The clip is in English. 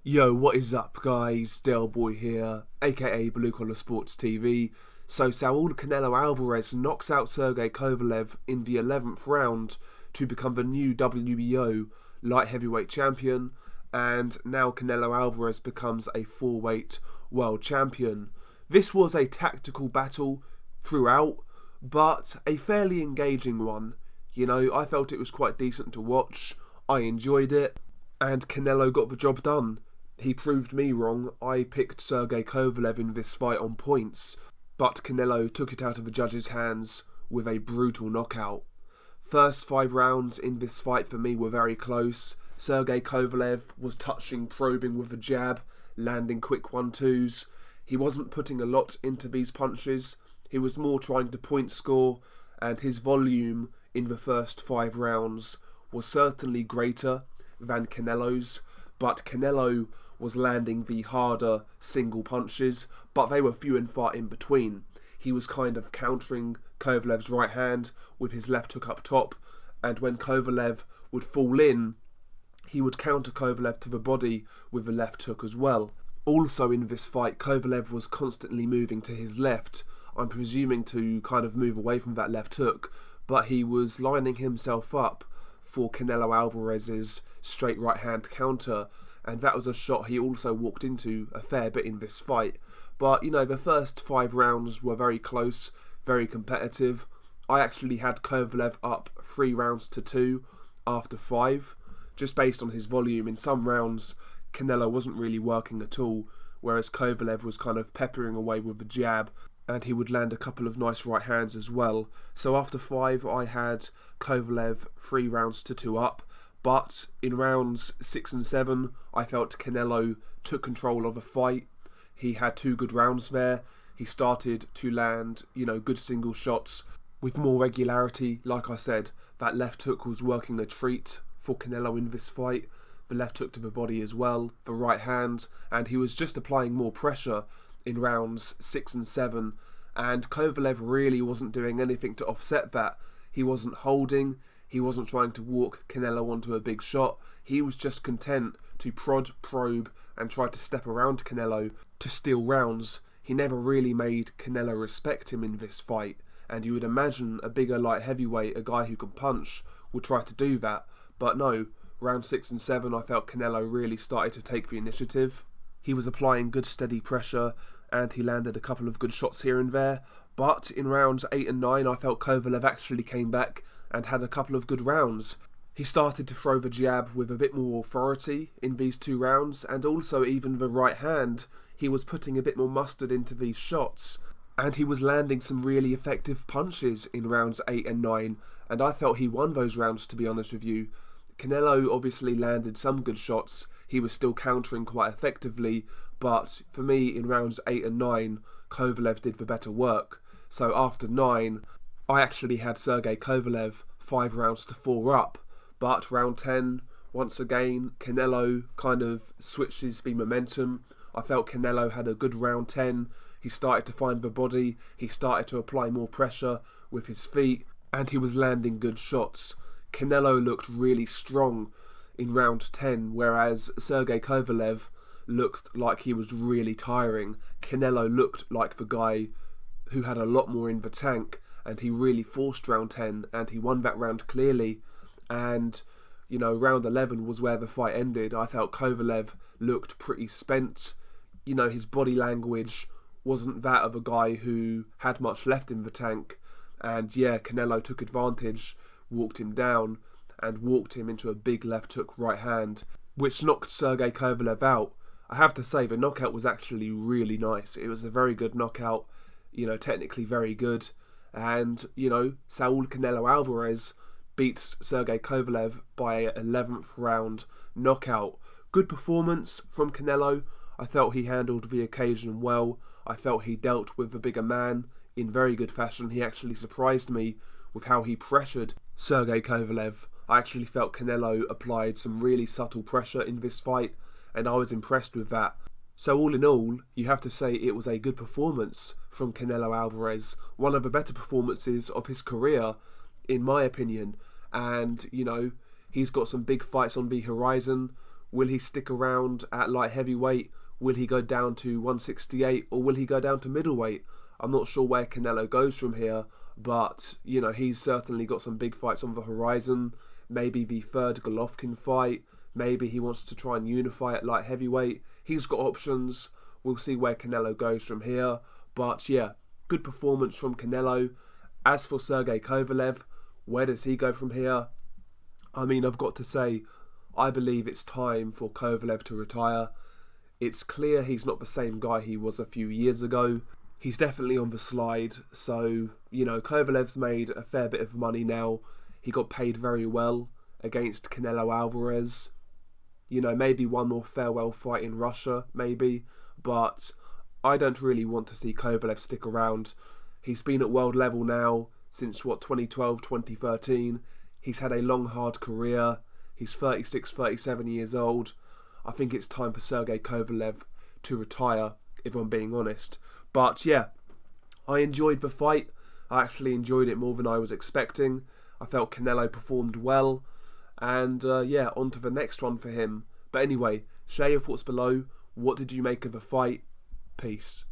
Yo, what is up, guys? Del Boy here, aka Blue Collar Sports TV. So, Saul Canelo Alvarez knocks out Sergey Kovalev in the 11th round to become the new WBO light heavyweight champion, and now Canelo Alvarez becomes a 4-weight world champion. This was a tactical battle throughout, but a fairly engaging one. You know, I felt it was quite decent to watch. I enjoyed it, and Canelo got the job done. He proved me wrong. I picked Sergey Kovalev in this fight on points, but Canelo took it out of the judges' hands with a brutal knockout. First 5 rounds in this fight for me were very close. Sergey Kovalev was touching, probing with a jab, landing quick 1-2s. He wasn't putting a lot into these punches. He was more trying to point score, and his volume in the first 5 rounds was certainly greater than Canelo's, but Canelo was landing the harder single punches, but they were few and far in between. He was kind of countering Kovalev's right hand with his left hook up top, and when Kovalev would fall in, he would counter Kovalev to the body with the left hook as well. Also in this fight, Kovalev was constantly moving to his left, I'm presuming to kind of move away from that left hook, but he was lining himself up for Canelo Alvarez's straight right hand counter, and that was a shot he also walked into a fair bit in this fight. But, you know, the first 5 rounds were very close, very competitive. I actually had Kovalev up 3 rounds to 2 after 5, just based on his volume. In some rounds, Canelo wasn't really working at all, whereas Kovalev was kind of peppering away with the jab, and he would land a couple of nice right hands as well. So after 5, I had Kovalev 3 rounds to 2 up. But in rounds 6 and 7, I felt Canelo took control of the fight. He had 2 good rounds there. He started to land, good single shots with more regularity. Like I said, that left hook was working a treat for Canelo in this fight. The left hook to the body as well, the right hand, and he was just applying more pressure in rounds 6 and 7. And Kovalev really wasn't doing anything to offset that. He wasn't holding. He wasn't trying to walk Canelo onto a big shot. He was just content to prod, probe, and try to step around Canelo to steal rounds. He never really made Canelo respect him in this fight. And you would imagine a bigger light heavyweight, a guy who can punch, would try to do that. But no, round 6 and 7, I felt Canelo really started to take the initiative. He was applying good steady pressure, and he landed a couple of good shots here and there. But in rounds 8 and 9, I felt Kovalev actually came back and had a couple of good rounds. He started to throw the jab with a bit more authority in these 2 rounds, and also even the right hand, he was putting a bit more mustard into these shots, and he was landing some really effective punches in rounds 8 and 9, and I felt he won those rounds, to be honest with you. Canelo obviously landed some good shots, he was still countering quite effectively, but for me in rounds 8 and 9, Kovalev did the better work. So after 9, I actually had Sergey Kovalev 5 rounds to 4 up, but round 10, once again, Canelo kind of switches the momentum. I felt Canelo had a good round 10. He started to find the body, he started to apply more pressure with his feet, and he was landing good shots. Canelo looked really strong in round 10, whereas Sergey Kovalev looked like he was really tiring. Canelo looked like the guy who had a lot more in the tank, and he really forced round 10, and he won that round clearly. And, round 11 was where the fight ended. I felt Kovalev looked pretty spent. His body language wasn't that of a guy who had much left in the tank. And yeah, Canelo took advantage, walked him down, and walked him into a big left hook right hand, which knocked Sergey Kovalev out. I have to say, the knockout was actually really nice. It was a very good knockout, technically very good. And, Saul Canelo Alvarez beats Sergey Kovalev by an 11th round knockout. Good performance from Canelo. I felt he handled the occasion well. I felt he dealt with the bigger man in very good fashion. He actually surprised me with how he pressured Sergey Kovalev. I actually felt Canelo applied some really subtle pressure in this fight, and I was impressed with that. So all in all, you have to say it was a good performance from Canelo Alvarez, one of the better performances of his career, in my opinion. And, he's got some big fights on the horizon. Will he stick around at light heavyweight? Will he go down to 168 or will he go down to middleweight? I'm not sure where Canelo goes from here, but, he's certainly got some big fights on the horizon. Maybe the third Golovkin fight. Maybe he wants to try and unify at light heavyweight. He's got options. We'll see where Canelo goes from here. But yeah, good performance from Canelo. As for Sergey Kovalev, where does he go from here? I mean, I've got to say, I believe it's time for Kovalev to retire. It's clear he's not the same guy he was a few years ago. He's definitely on the slide. So, Kovalev's made a fair bit of money now. He got paid very well against Canelo Alvarez. Maybe one more farewell fight in Russia, maybe. But I don't really want to see Kovalev stick around. He's been at world level now since, 2012, 2013. He's had a long, hard career. He's 36, 37 years old. I think it's time for Sergey Kovalev to retire, if I'm being honest. But yeah, I enjoyed the fight. I actually enjoyed it more than I was expecting. I felt Canelo performed well. And on to the next one for him. But anyway, share your thoughts below. What did you make of the fight? Peace.